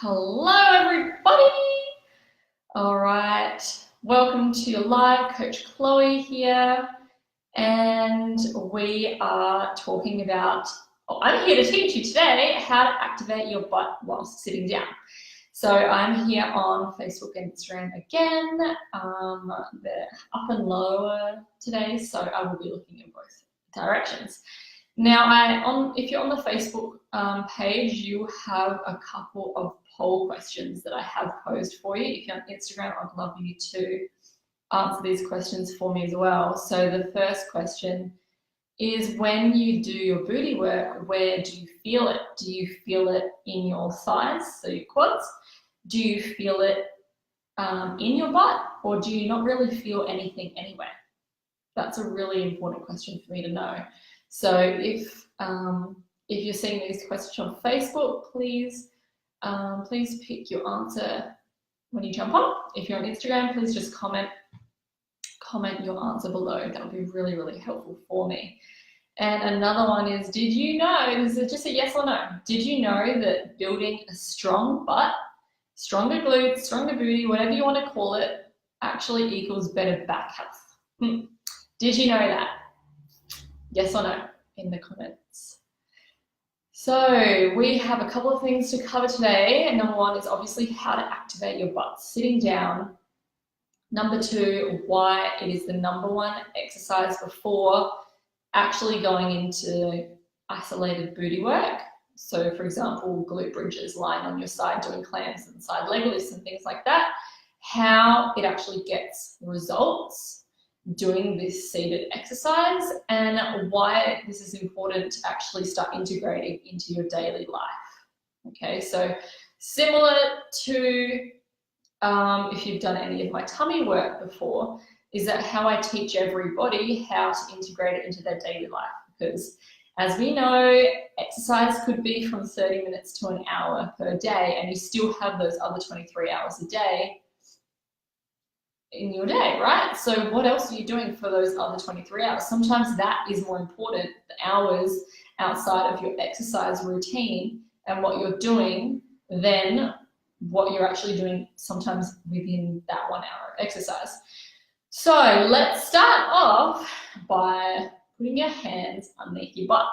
Hello, everybody. All right, welcome to your live. Coach Chloe here, and we are talking about, I'm here to teach you today how to activate your butt whilst sitting down. So I'm here on Facebook and Instagram again. They're up and lower today, so I will be looking in both directions. Now, if you're on the Facebook page, you have a couple of poll questions that I have posed for you. If you're on Instagram, I'd love you to answer these questions for me as well. So the first question is, when you do your booty work, where do you feel it? Do you feel it in your thighs, so your quads? Do you feel it in your butt, or do you not really feel anything anywhere? That's a really important question for me to know. So if you're seeing these questions on Facebook, please pick your answer when you jump on. If you're on Instagram, please just comment your answer below. That would be really, really helpful for me. And another one is, did you know, this is just a yes or no, did you know that building a strong butt, stronger glutes, stronger booty, whatever you want to call it, actually equals better back health? Did you know that? Yes or no in the comments. So we have a couple of things to cover today. And number one is obviously how to activate your butt sitting down. Number two, why it is the number one exercise before actually going into isolated booty work. So for example, glute bridges, lying on your side, doing clamps and side leg lifts and things like that. How it actually gets results doing this seated exercise, and why this is important to actually start integrating into your daily life. Okay, so similar to if you've done any of my tummy work before, is that how I teach everybody how to integrate it into their daily life. Because as we know, exercise could be from 30 minutes to an hour per day, and you still have those other 23 hours a day in your day, right? So what else are you doing for those other 23 hours? Sometimes that is more important, the hours outside of your exercise routine and what you're doing, than what you're actually doing sometimes within that 1 hour of exercise. So let's start off by putting your hands underneath your butt.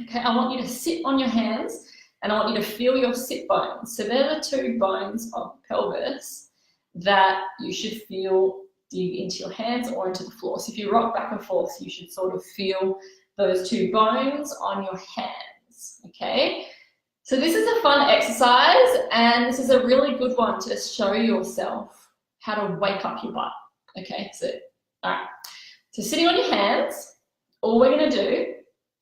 Okay, I want you to sit on your hands and I want you to feel your sit bones. So they're the two bones of the pelvis that you should feel dig into your hands or into the floor. So if you rock back and forth, you should sort of feel those two bones on your hands, okay? So this is a fun exercise, and this is a really good one to show yourself how to wake up your butt, okay? So, all right. So sitting on your hands, all we're gonna do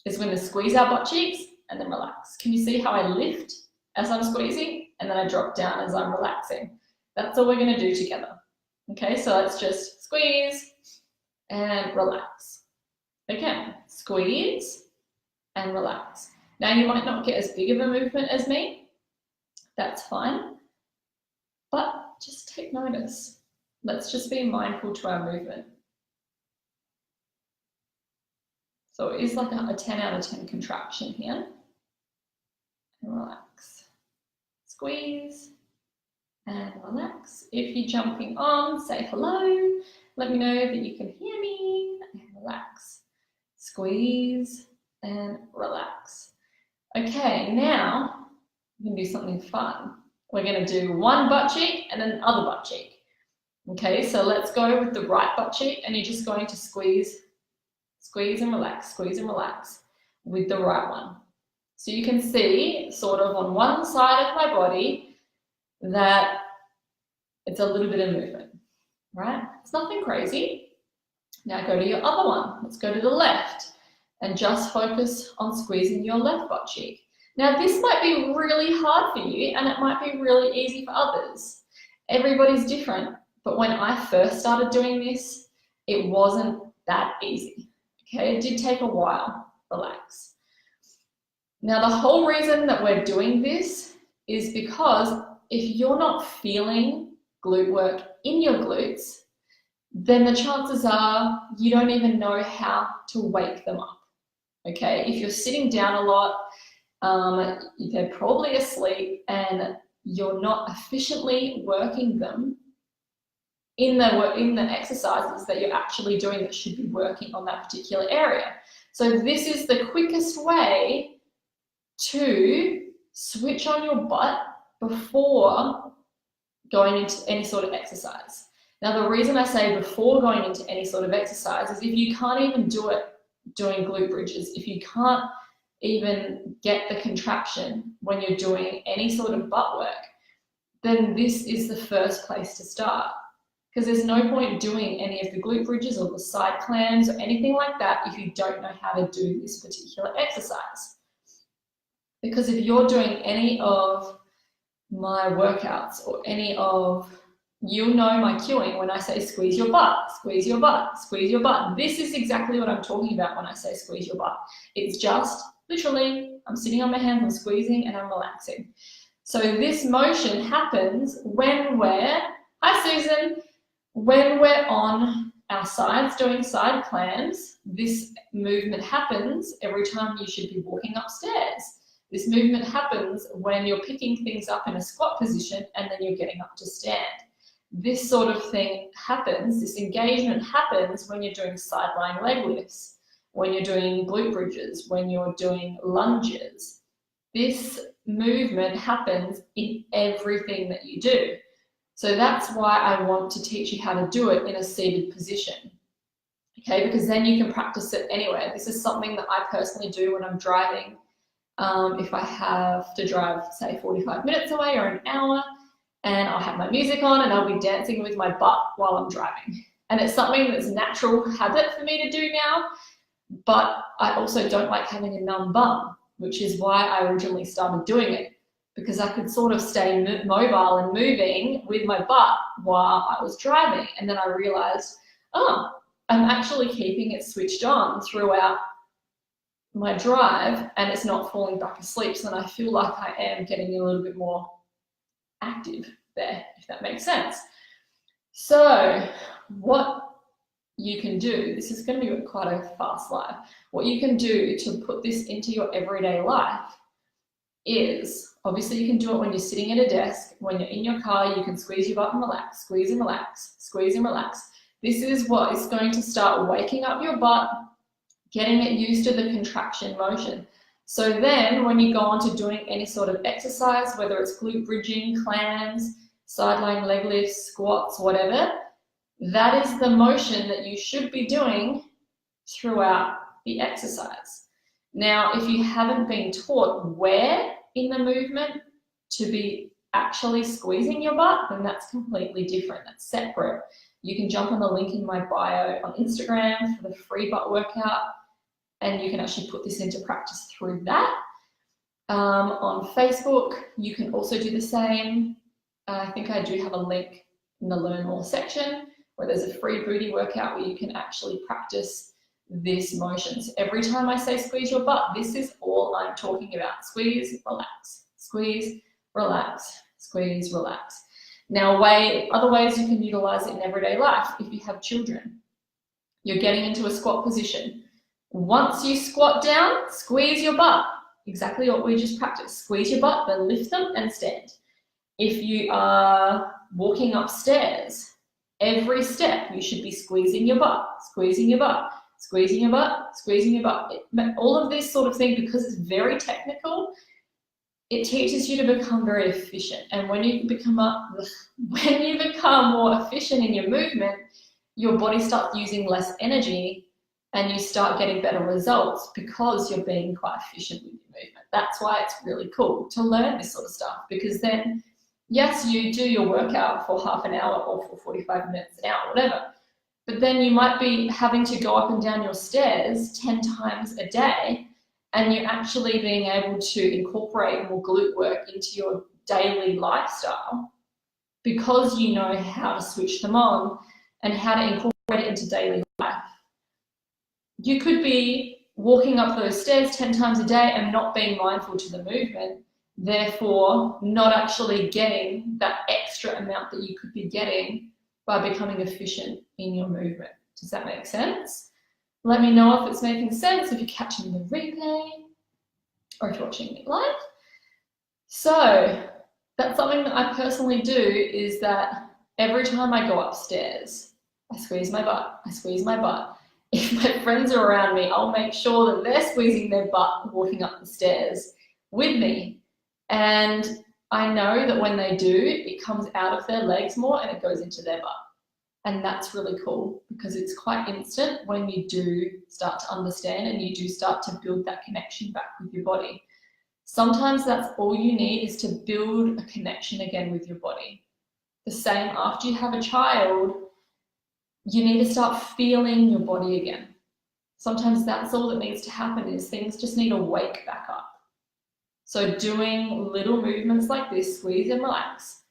is we're gonna squeeze our butt cheeks and then relax. Can you see how I lift as I'm squeezing and then I drop down as I'm relaxing? That's all we're going to do together. Okay, so let's just squeeze and relax. Again, squeeze and relax. Now you might not get as big of a movement as me. That's fine. But just take notice. Let's just be mindful to our movement. So it is like a 10 out of 10 contraction here. And relax. Squeeze and relax. If you're jumping on, say hello. Let me know that you can hear me, and relax. Squeeze and relax. Okay, now we're gonna do something fun. We're gonna do one butt cheek and then the other butt cheek. Okay, so let's go with the right butt cheek, and you're just going to squeeze and relax with the right one. So you can see sort of on one side of my body that it's a little bit of movement, right? It's nothing crazy. Now go to your other one. Let's go to the left and just focus on squeezing your left butt cheek. Now this might be really hard for you, and it might be really easy for others. Everybody's different, but when I first started doing this, it wasn't that easy. Okay, it did take a while. Relax. Now the whole reason that we're doing this is because if you're not feeling glute work in your glutes, then the chances are you don't even know how to wake them up, okay? If you're sitting down a lot, they're probably asleep, and you're not efficiently working them in the exercises that you're actually doing that should be working on that particular area. So this is the quickest way to switch on your butt before going into any sort of exercise. Now, the reason I say before going into any sort of exercise is if you can't even do it doing glute bridges, if you can't even get the contraction when you're doing any sort of butt work, then this is the first place to start. Because there's no point doing any of the glute bridges or the side clams or anything like that if you don't know how to do this particular exercise. Because if you're doing any of my workouts or any of, you'll know my cueing when I say squeeze your butt, squeeze your butt, squeeze your butt. This is exactly what I'm talking about when I say squeeze your butt. It's just literally, I'm sitting on my hands, I'm squeezing and I'm relaxing. So this motion happens when we're, hi Susan, when we're on our sides doing side clams. This movement happens every time you should be walking upstairs. This movement happens when you're picking things up in a squat position and then you're getting up to stand. This sort of thing happens, this engagement happens when you're doing side lying leg lifts, when you're doing glute bridges, when you're doing lunges. This movement happens in everything that you do. So that's why I want to teach you how to do it in a seated position, okay? Because then you can practice it anywhere. This is something that I personally do when I'm driving. If I have to drive, say, 45 minutes away or an hour, and I'll have my music on and I'll be dancing with my butt while I'm driving. And it's something that's a natural habit for me to do now, but I also don't like having a numb bum, which is why I originally started doing it, because I could sort of stay mobile and moving with my butt while I was driving. And then I realized, oh, I'm actually keeping it switched on throughout my drive and it's not falling back asleep. So then I feel like I am getting a little bit more active there, if that makes sense. So what you can do, this is going to be quite a fast live, what you can do to put this into your everyday life is, obviously you can do it when you're sitting at a desk, when you're in your car, you can squeeze your butt and relax, squeeze and relax, squeeze and relax. This is what is going to start waking up your butt, getting it used to the contraction motion. So then when you go on to doing any sort of exercise, whether it's glute bridging, clams, side lying leg lifts, squats, whatever, that is the motion that you should be doing throughout the exercise. Now, if you haven't been taught where in the movement to be actually squeezing your butt, then that's completely different, that's separate. You can jump on the link in my bio on Instagram for the free butt workout, and you can actually put this into practice through that. On Facebook, you can also do the same. I think I do have a link in the Learn More section where there's a free booty workout where you can actually practice this motion. So every time I say squeeze your butt, this is all I'm talking about. Squeeze, relax, squeeze, relax, squeeze, relax. Now, other ways you can utilize it in everyday life. If you have children, you're getting into a squat position. Once you squat down, squeeze your butt. Exactly what we just practiced. Squeeze your butt, then lift them and stand. If you are walking upstairs, every step you should be squeezing your butt, squeezing your butt, squeezing your butt, squeezing your butt. All of this sort of thing, because it's very technical, it teaches you to become very efficient. And when you become more efficient in your movement, your body starts using less energy and you start getting better results because you're being quite efficient with your movement. That's why it's really cool to learn this sort of stuff, because then, yes, you do your workout for half an hour or for 45 minutes, an hour, whatever, but then you might be having to go up and down your stairs 10 times a day, and you're actually being able to incorporate more glute work into your daily lifestyle because you know how to switch them on and how to incorporate it into daily life. You could be walking up those stairs 10 times a day and not being mindful to the movement, therefore not actually getting that extra amount that you could be getting by becoming efficient in your movement. Does that make sense? Let me know if it's making sense, if you're catching the replay or if you're watching me live. So That's something that I personally do, is that every time I go upstairs, I squeeze my butt, I squeeze my butt. If my friends are around me, I'll make sure that they're squeezing their butt walking up the stairs with me. And I know that when they do, it comes out of their legs more and it goes into their butt. And that's really cool, because it's quite instant when you do start to understand and you do start to build that connection back with your body. Sometimes that's all you need, is to build a connection again with your body. The same after you have a child, you need to start feeling your body again. Sometimes that's all that needs to happen, is things just need to wake back up. So doing little movements like this, squeeze and relax,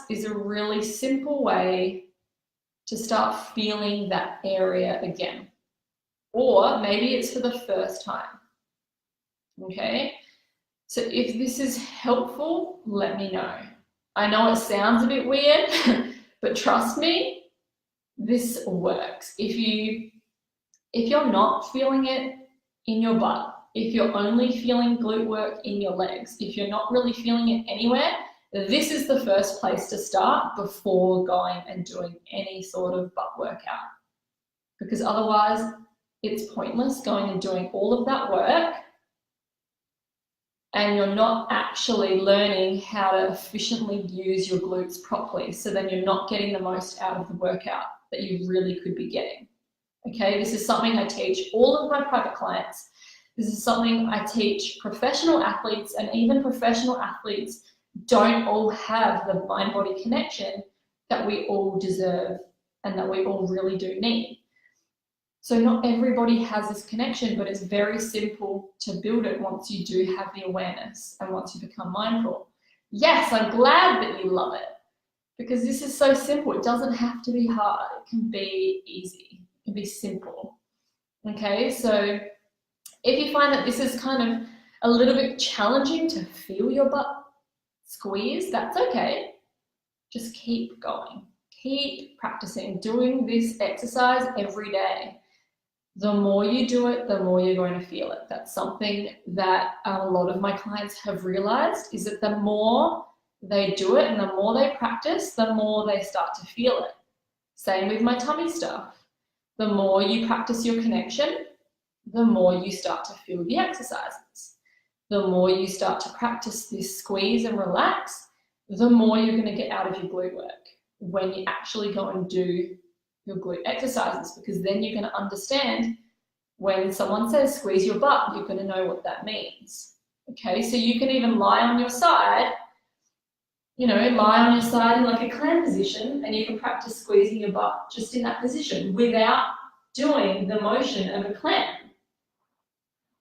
is a really simple way to start feeling that area again. Or maybe it's for the first time. Okay, so if this is helpful, let me know. I know it sounds a bit weird, but trust me, this works. If you're not feeling it in your butt, if you're only feeling glute work in your legs, if you're not really feeling it anywhere, this is the first place to start before going and doing any sort of butt workout. Because otherwise, it's pointless going and doing all of that work and you're not actually learning how to efficiently use your glutes properly. So then you're not getting the most out of the workout that you really could be getting. Okay, this is something I teach all of my private clients. This is something I teach professional athletes, and even professional athletes don't all have the mind-body connection that we all deserve and that we all really do need. So not everybody has this connection, but it's very simple to build it once you do have the awareness and once you become mindful. Yes, I'm glad that you love it, because this is so simple. It doesn't have to be hard. It can be easy. It can be simple. Okay, so if you find that this is kind of a little bit challenging to feel your butt squeeze, that's okay. Just keep going. Keep practicing, doing this exercise every day. The more you do it, the more you're going to feel it. That's something that a lot of my clients have realized, is that the more they do it and the more they practice, the more they start to feel it. Same with my tummy stuff. The more you practice your connection, the more you start to feel the exercises. The more you start to practice this squeeze and relax, the more you're going to get out of your glute work when you actually go and do your glute exercises, because then you're going to understand when someone says squeeze your butt, you're going to know what that means. Okay, so you can even lie on your side, lie on your side in like a clam position, and you can practice squeezing your butt just in that position without doing the motion of a clam.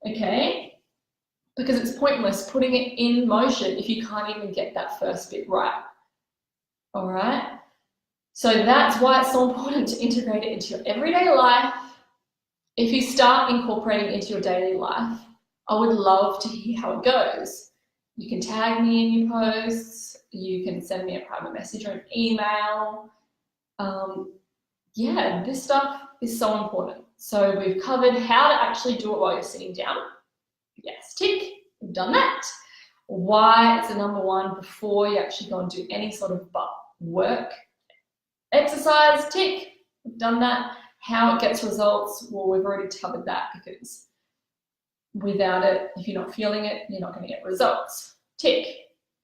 Okay, because it's pointless putting it in motion if you can't even get that first bit right. All right. So that's why it's so important to integrate it into your everyday life. If you start incorporating it into your daily life, I would love to hear how it goes. You can tag me in your posts. You can send me a private message or an email. Yeah, this stuff is so important. So we've covered how to actually do it while you're sitting down. Yes, tick, we've done that. Why it's the number one before you actually go and do any sort of butt work. Exercise, tick, we've done that. How it gets results, well, we've already covered that, because without it, if you're not feeling it, you're not going to get results. Tick.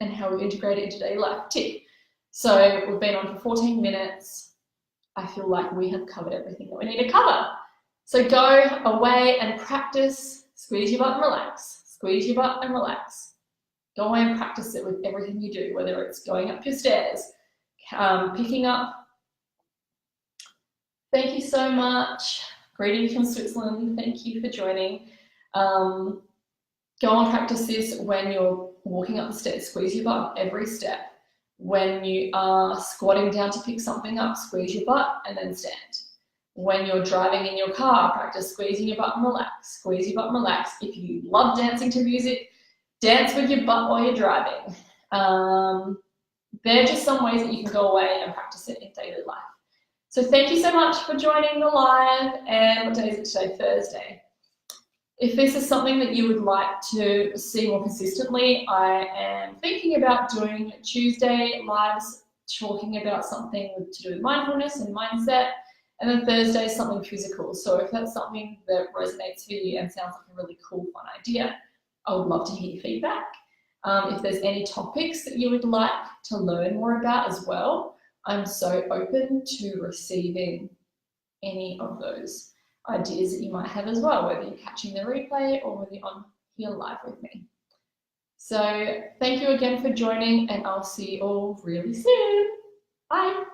And how we integrate it into daily life, tick. So we've been on for 14 minutes. I feel like we have covered everything that we need to cover. So go away and practice, squeeze your butt and relax. Squeeze your butt and relax. Go away and practice it with everything you do, whether it's going up your stairs, picking up. Thank you so much. Greetings from Switzerland. Thank you for joining. Go and practice this when you're walking up the stairs. Squeeze your butt every step. When you are squatting down to pick something up, squeeze your butt and then stand. When you're driving in your car, practice squeezing your butt and relax. Squeeze your butt and relax. If you love dancing to music, dance with your butt while you're driving. They're just some ways that you can go away and practice it in daily life. So thank you so much for joining the live. And what day is it today? Thursday. If this is something that you would like to see more consistently, I am thinking about doing Tuesday lives talking about something to do with mindfulness and mindset, and then Thursday something physical. So if that's something that resonates for you and sounds like a really cool, fun idea, I would love to hear your feedback. If there's any topics that you would like to learn more about as well, I'm so open to receiving any of those ideas that you might have as well, whether you're catching the replay or whether you're on here live with me. So thank you again for joining, and I'll see you all really soon. Bye.